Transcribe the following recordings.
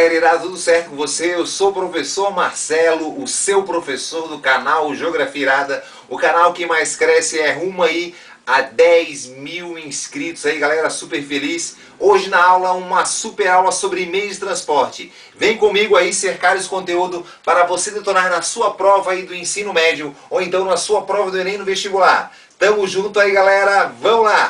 galera, irá tudo certo com você? Eu sou o professor Marcelo, o seu professor do canal Geografia Irada, o canal que mais cresce é rumo aí a 10 mil inscritos aí, galera, super feliz. Hoje na aula, uma super aula sobre meios de transporte. Vem comigo aí cercar esse conteúdo para você detonar na sua prova aí do ensino médio ou então na sua prova do Enem no vestibular. Tamo junto aí, galera, vamos lá!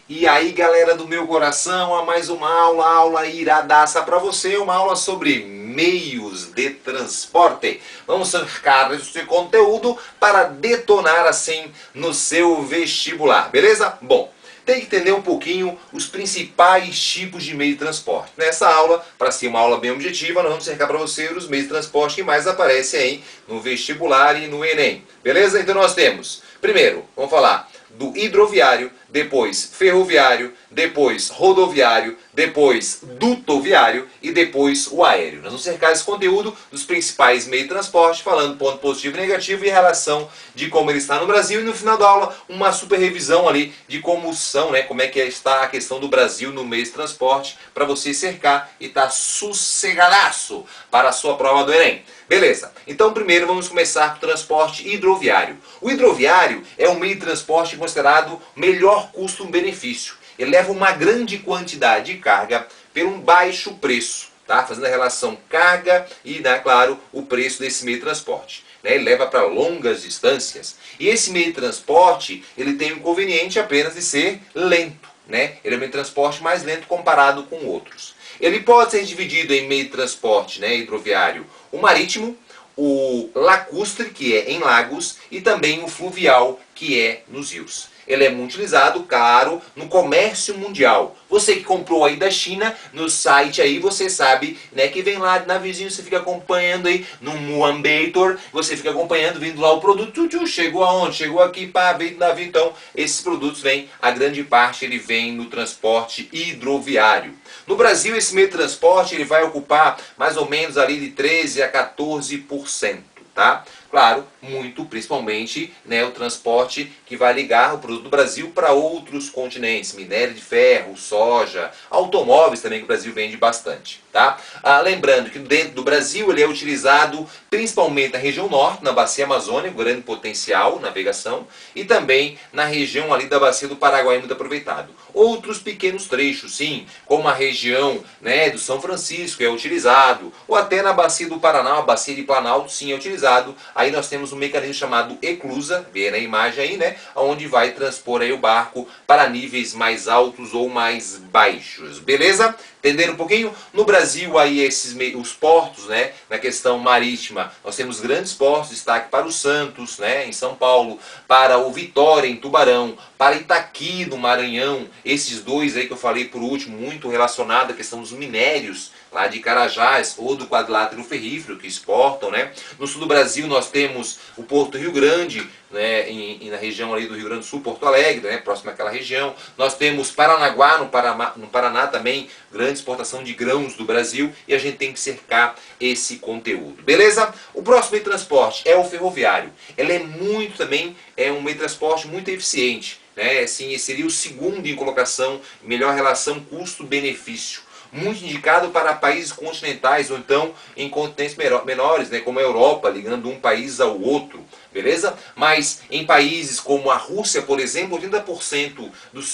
E aí, galera do meu coração, a mais uma aula iradaça para você, uma aula sobre meios de transporte. Vamos cercar esse conteúdo para detonar assim no seu vestibular, beleza? Bom, tem que entender um pouquinho os principais tipos de meio de transporte. Nessa aula, para ser uma aula bem objetiva, nós vamos cercar para você os meios de transporte que mais aparecem aí no vestibular e no Enem. Beleza? Então nós temos, primeiro, vamos falar do hidroviário, depois ferroviário, depois rodoviário, depois dutoviário e depois o aéreo. Nós vamos cercar esse conteúdo dos principais meios de transporte, falando ponto positivo e negativo e relação de como ele está no Brasil, e no final da aula uma super revisão ali de como são, né, como é que está a questão do Brasil no meio de transporte, para você cercar e estar sossegadaço para a sua prova do Enem. Beleza, então primeiro vamos começar com o transporte hidroviário. O hidroviário é um meio de transporte considerado melhor custo-benefício. Ele leva uma grande quantidade de carga por um baixo preço, tá? Fazendo a relação carga e, né, claro, o preço desse meio de transporte. Ele leva para longas distâncias. E esse meio de transporte, ele tem o inconveniente apenas de ser lento, né? Ele é um meio de transporte mais lento comparado com outros. Ele pode ser dividido em meio de transporte, né, hidroviário, o marítimo, o lacustre, que é em lagos, e também o fluvial, que é nos rios. Ele é muito utilizado, claro, no comércio mundial. Você que comprou aí da China, no site aí, você sabe, né, que vem lá na vizinha, você fica acompanhando aí no Muambator, você fica acompanhando, vindo lá o produto, chegou aonde? Chegou aqui, pá, veio do navio. Então, esses produtos vêm, a grande parte ele vem no transporte hidroviário. No Brasil, esse meio de transporte ele vai ocupar mais ou menos ali de 13 a 14%, tá? Claro, muito, principalmente, né, o transporte que vai ligar o produto do Brasil para outros continentes, minério de ferro, soja, automóveis também que o Brasil vende bastante, tá? Lembrando que dentro do Brasil ele é utilizado principalmente na região norte, na bacia amazônica, grande potencial, navegação, e também na região ali da bacia do Paraguai, muito aproveitado. Outros pequenos trechos, sim, como a região, né, do São Francisco é utilizado, ou até na bacia do Paraná, a bacia de Planalto, sim, é utilizado. Aí nós temos um mecanismo chamado eclusa, vê na imagem aí, né, onde vai transpor aí o barco para níveis mais altos ou mais baixos, beleza? Entenderam um pouquinho? No Brasil, aí os portos, né, na questão marítima, nós temos grandes portos, destaque para o Santos, né, em São Paulo, para o Vitória, em Tubarão, para Itaqui, no Maranhão, esses dois aí que eu falei por último, muito relacionado à questão dos minérios, lá de Carajás, ou do quadrilátero ferrífero que exportam, né. No sul do Brasil nós temos o Porto Rio Grande, né, na região ali do Rio Grande do Sul, Porto Alegre, né, próximo àquela região. Nós temos Paranaguá, no Paraná também, grande exportação de grãos do Brasil, e a gente tem que cercar esse conteúdo, beleza? O próximo meio de transporte é o ferroviário. Ele é muito também, é um meio de transporte muito eficiente, né, assim, seria o segundo em colocação, melhor relação custo-benefício. Muito indicado para países continentais ou então em continentes menores, né, como a Europa, ligando um país ao outro, beleza? Mas em países como a Rússia, por exemplo, 80%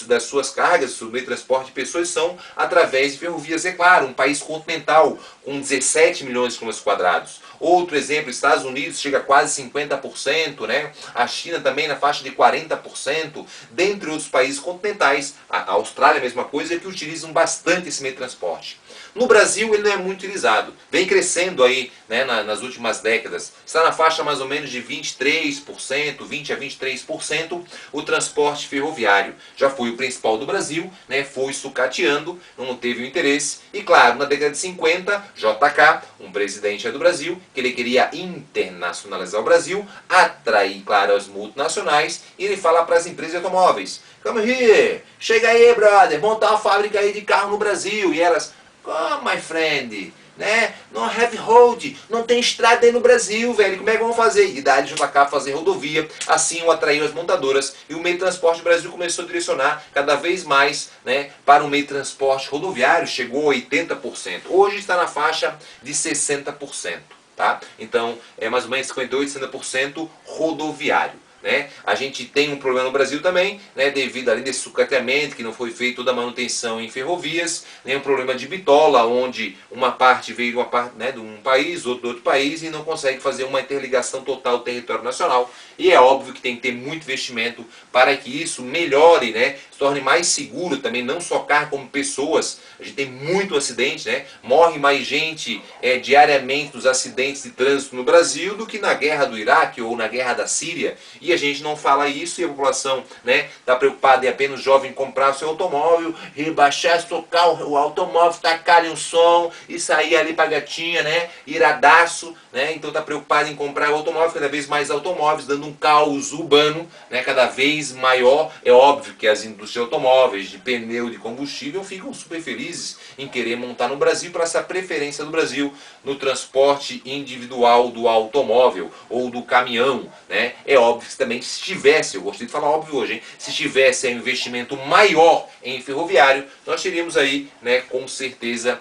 das suas cargas, do meio de transporte de pessoas são através de ferrovias. É claro, um país continental com 17 milhões de quilômetros quadrados. Outro exemplo, Estados Unidos chega a quase 50%, né? A China também na faixa de 40%, dentre outros países continentais. A Austrália, a mesma coisa, que utilizam bastante esse meio de transporte. No Brasil ele não é muito utilizado, vem crescendo aí, né, nas últimas décadas, está na faixa mais ou menos de 23%, 20 a 23% o transporte ferroviário. Já foi o principal do Brasil, né, foi sucateando, não teve o interesse, e claro, na década de 50, JK, um presidente do Brasil, que ele queria internacionalizar o Brasil, atrair, claro, as multinacionais, e ele fala para as empresas de automóveis, come here, chega aí brother, montar uma fábrica aí de carro no Brasil, e elas... Oh, my friend, né? Não have road, não tem estrada aí no Brasil, velho. Como é que vamos fazer? E da JK fazer rodovia, assim o atraiu as montadoras e o meio de transporte do Brasil começou a direcionar cada vez mais, né, para o meio de transporte rodoviário, chegou a 80%. Hoje está na faixa de 60%. Tá? Então é mais ou menos 58, 60% rodoviário. Né? A gente tem um problema no Brasil também, né, devido além desse sucateamento, que não foi feita toda a manutenção em ferrovias, né, um problema de bitola, onde uma parte veio uma parte, né, de um país, outro de outro país, e não consegue fazer uma interligação total do território nacional. E é óbvio que tem que ter muito investimento para que isso melhore, né, se torne mais seguro também, não só carro como pessoas. A gente tem muito acidente, né? Morre mais gente diariamente nos acidentes de trânsito no Brasil do que na guerra do Iraque ou na guerra da Síria. E a gente não fala isso e a população, né, está preocupada em apenas o jovem comprar seu automóvel, rebaixar, tocar o automóvel, tacar um som e sair ali para a gatinha, né, iradaço, né? Então está preocupado em comprar o automóvel, cada vez mais automóveis, dando um caos urbano, né, cada vez maior. É óbvio que as indústrias de automóveis, de pneu, de combustível ficam super felizes em querer montar no Brasil para essa preferência do Brasil no transporte individual do automóvel ou do caminhão, né? É óbvio que também se tivesse, eu gostei de falar óbvio hoje, hein? Se tivesse um investimento maior em ferroviário, nós teríamos aí, né, com certeza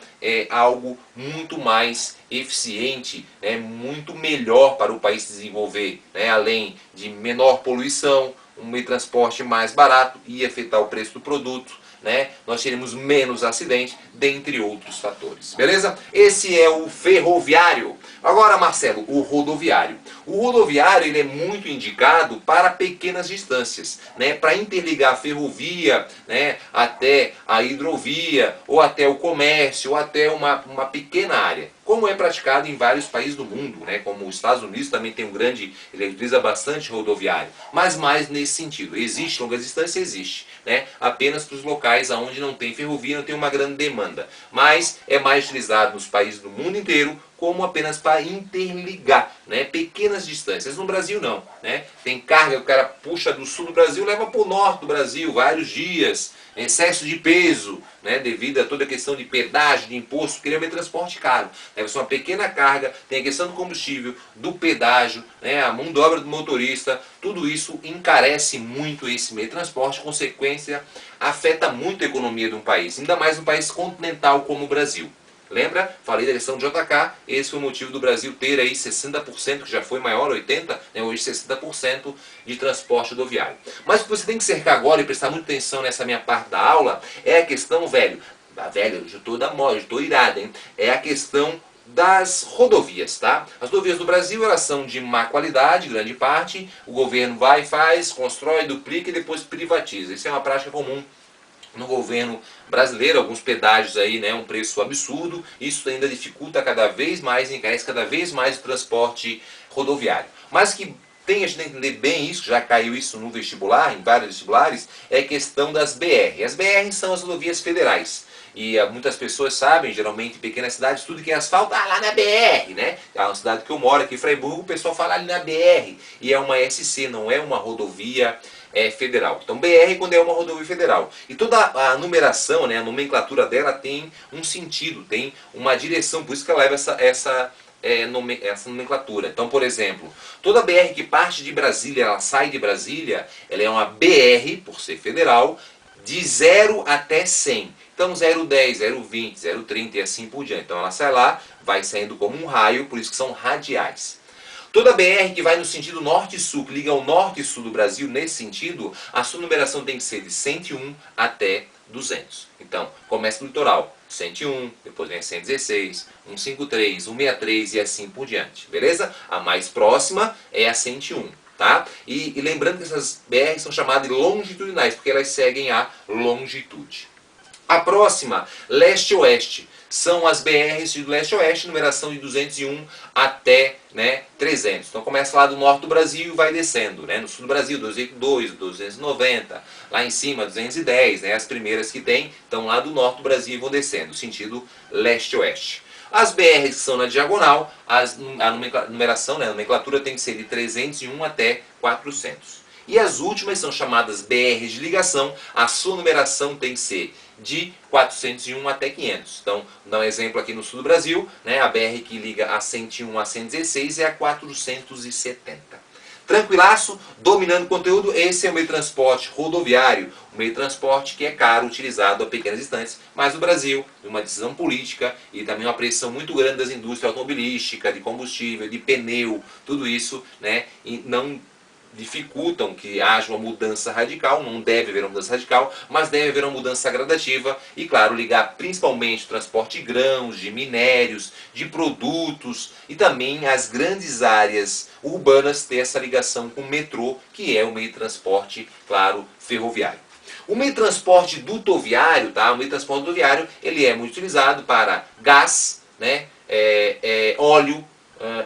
algo muito mais eficiente, né, muito melhor para o país se desenvolver, né, além de menor poluição, um meio de transporte mais barato e afetar o preço do produto, né? Nós teremos menos acidentes, dentre outros fatores. Beleza? Esse é o ferroviário. Agora, Marcelo, o rodoviário. O rodoviário ele é muito indicado para pequenas distâncias, né? Para interligar a ferrovia, né, até a hidrovia, ou até o comércio, ou até uma pequena área. Como é praticado em vários países do mundo, né? Como os Estados Unidos também tem um grande, ele utiliza bastante rodoviário, mas mais nesse sentido. Existe longas distâncias, existe, né? Apenas para os locais onde não tem ferrovia, não tem uma grande demanda, mas é mais utilizado nos países do mundo inteiro como apenas para interligar, né, pequenas distâncias. No Brasil não, né? Tem carga que o cara puxa do sul do Brasil, leva para o norte do Brasil, vários dias, excesso de peso, né, devido a toda a questão de pedágio, de imposto, porque ele é um meio de transporte caro. Deve ser uma pequena carga, tem a questão do combustível, do pedágio, né, a mão de obra do motorista, tudo isso encarece muito esse meio de transporte, consequência, afeta muito a economia de um país, ainda mais um país continental como o Brasil. Lembra? Falei da questão de JK, esse foi o motivo do Brasil ter aí 60%, que já foi maior, 80%, né, hoje 60% de transporte rodoviário. Mas o que você tem que cercar agora e prestar muita atenção nessa minha parte da aula é a questão, velho, eu já estou da moda, eu estou irado, hein? É a questão das rodovias, tá? As rodovias do Brasil, elas são de má qualidade, grande parte, o governo vai, faz, constrói, duplica e depois privatiza. Isso é uma prática comum no governo brasileiro, alguns pedágios aí, né, um preço absurdo, isso ainda dificulta cada vez mais, encarece cada vez mais o transporte rodoviário. Mas que tem, a gente tem que entender bem isso, já caiu isso no vestibular, em vários vestibulares, é a questão das BR. As BR são as rodovias federais. E muitas pessoas sabem, geralmente em pequenas cidades, tudo que é asfalto, lá na BR, né? É uma cidade que eu moro aqui, Freiburg, o pessoal fala ali na BR. E é uma SC, não é uma rodovia federal. Então BR quando é uma rodovia federal. E toda a numeração, né, a nomenclatura dela tem um sentido, tem uma direção, por isso que ela leva essa nomenclatura. Então, por exemplo, toda BR que parte de Brasília, ela sai de Brasília, ela é uma BR, por ser federal, de 0 até 100. Então 0,10, 0,20, 0,30 e assim por diante. Então ela sai lá, vai saindo como um raio, por isso que são radiais. Toda BR que vai no sentido norte e sul, que liga ao norte e sul do Brasil, nesse sentido, a sua numeração tem que ser de 101 até 200. Então, começa no litoral, 101, depois vem a 116, 153, 163 e assim por diante, beleza? A mais próxima é a 101. Tá? E lembrando que essas BRs são chamadas de longitudinais, porque elas seguem a longitude. A próxima, leste-oeste, são as BRs de leste-oeste, numeração de 201 até, né, 300. Então começa lá do norte do Brasil e vai descendo, né? No sul do Brasil, 202, 290, lá em cima 210, né? As primeiras que tem estão lá do norte do Brasil e vão descendo, sentido leste-oeste. As BRs que são na diagonal, a numeração, né, a nomenclatura tem que ser de 301 até 400. E as últimas são chamadas BRs de ligação, a sua numeração tem que ser de 401 até 500. Então, vou dar um exemplo aqui no sul do Brasil, né, a BR que liga a 101 a 116 é a 470. Tranquilaço, dominando o conteúdo, esse é o meio de transporte rodoviário, o meio de transporte que é caro, utilizado a pequenas distâncias, mas o Brasil, uma decisão política e também uma pressão muito grande das indústrias automobilísticas, de combustível, de pneu, tudo isso, né, e não dificultam que haja uma mudança radical, não deve haver uma mudança radical, mas deve haver uma mudança gradativa e, claro, ligar principalmente o transporte de grãos, de minérios, de produtos e também as grandes áreas urbanas ter essa ligação com o metrô, que é o meio de transporte, claro, ferroviário. O meio de transporte dutoviário, tá? O meio de transporte dutoviário, ele é muito utilizado para gás, né? Óleo,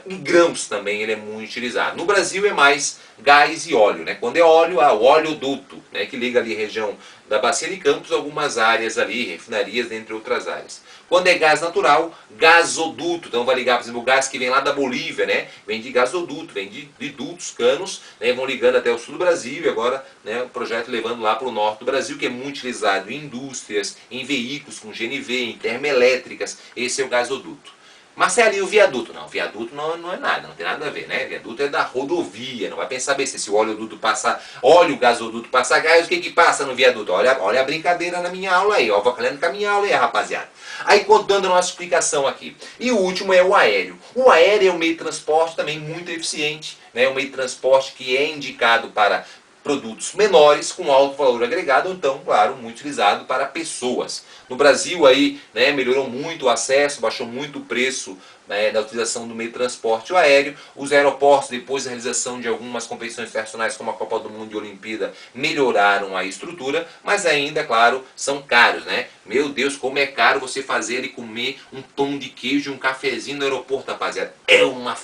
e grãos também ele é muito utilizado. No Brasil é mais gás e óleo, né? Quando é óleo, o oleoduto, né? Que liga ali a região da Bacia de Campos, algumas áreas ali, refinarias, dentre outras áreas. Quando é gás natural, gasoduto. Então vai ligar, por exemplo, o gás que vem lá da Bolívia, né? Vem de gasoduto, vem de dutos, canos, né? Vão ligando até o sul do Brasil e agora, né, o projeto levando lá para o norte do Brasil, que é muito utilizado em indústrias, em veículos com GNV, em termoelétricas. Esse é o gasoduto. Marcelo, e o viaduto? Não, o viaduto não é nada, não tem nada a ver, né? Viaduto é da rodovia, não vai pensar bem se o oleoduto passa óleo, o gasoduto passa gás, o que que passa no viaduto? Olha a brincadeira na minha aula aí, ó, vou falando com a minha aula aí, rapaziada. Aí contando a nossa explicação aqui. E o último é o aéreo. O aéreo é um meio de transporte também muito eficiente, né? Um meio de transporte que é indicado para produtos menores com alto valor agregado, então, claro, muito utilizado para pessoas. No Brasil aí, né, melhorou muito o acesso, baixou muito o preço, né, da utilização do meio de transporte aéreo. Os aeroportos, depois da realização de algumas competições internacionais como a Copa do Mundo e a Olimpíada, melhoraram a estrutura, mas ainda, claro, são caros, né? Meu Deus, como é caro você fazer e comer um pão de queijo e um cafezinho no aeroporto, rapaziada. É uma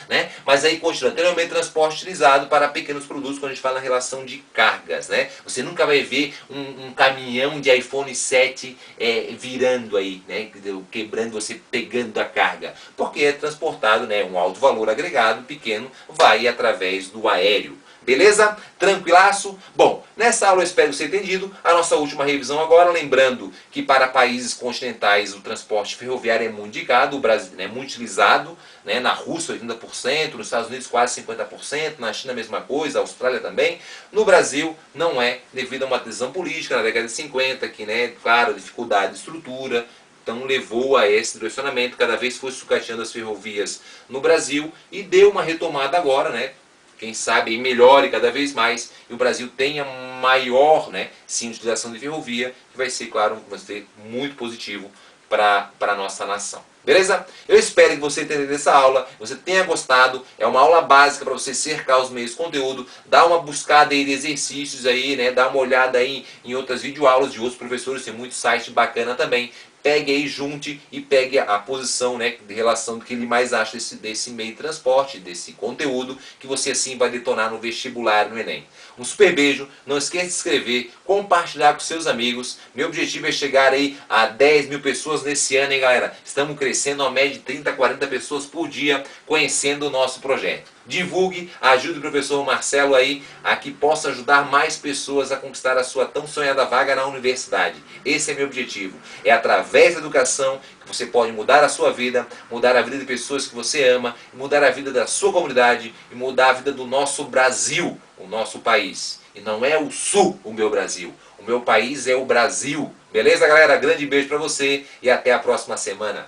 né? Mas aí continuando, tem um meio de transporte utilizado para pequenos produtos quando a gente fala na relação de cargas, né? Você nunca vai ver um caminhão de iPhone 7 virando aí, né? Quebrando, você pegando a carga, porque é transportado, né? Um alto valor agregado pequeno vai através do aéreo. Beleza? Tranquilaço? Bom, nessa aula eu espero que você tenha entendido. A nossa última revisão agora, lembrando que para países continentais o transporte ferroviário é muito indicado, o Brasil é muito utilizado, né? Na Rússia 80%, nos Estados Unidos quase 50%, na China a mesma coisa, a Austrália também. No Brasil não é, devido a uma decisão política na década de 50, que, né, claro, dificuldade de estrutura, então levou a esse direcionamento, cada vez foi sucateando as ferrovias no Brasil e deu uma retomada agora, né? Quem sabe melhore cada vez mais e o Brasil tenha maior, né, sim, utilização de ferrovia, que vai ser, claro, vai ser muito positivo para a nossa nação. Beleza? Eu espero que você tenha entendido essa aula, você tenha gostado. É uma aula básica para você cercar os meios de conteúdo. Dá uma buscada aí de exercícios aí, né? Dá uma olhada aí em outras videoaulas de outros professores, tem muito site bacana também. Pegue aí, junte e pegue a posição, né, de relação do que ele mais acha desse meio de transporte, desse conteúdo, que você assim vai detonar no vestibular, no Enem. Um super beijo, não esqueça de se inscrever, compartilhar com seus amigos. Meu objetivo é chegar aí a 10 mil pessoas nesse ano, hein, galera? Estamos crescendo a média de 30, 40 pessoas por dia conhecendo o nosso projeto. Divulgue, ajude o professor Marcelo aí a que possa ajudar mais pessoas a conquistar a sua tão sonhada vaga na universidade. Esse é meu objetivo. É através da educação que você pode mudar a sua vida, mudar a vida de pessoas que você ama, mudar a vida da sua comunidade e mudar a vida do nosso Brasil, o nosso país. E não é o Sul o meu Brasil. O meu país é o Brasil. Beleza, galera? Grande beijo pra você e até a próxima semana.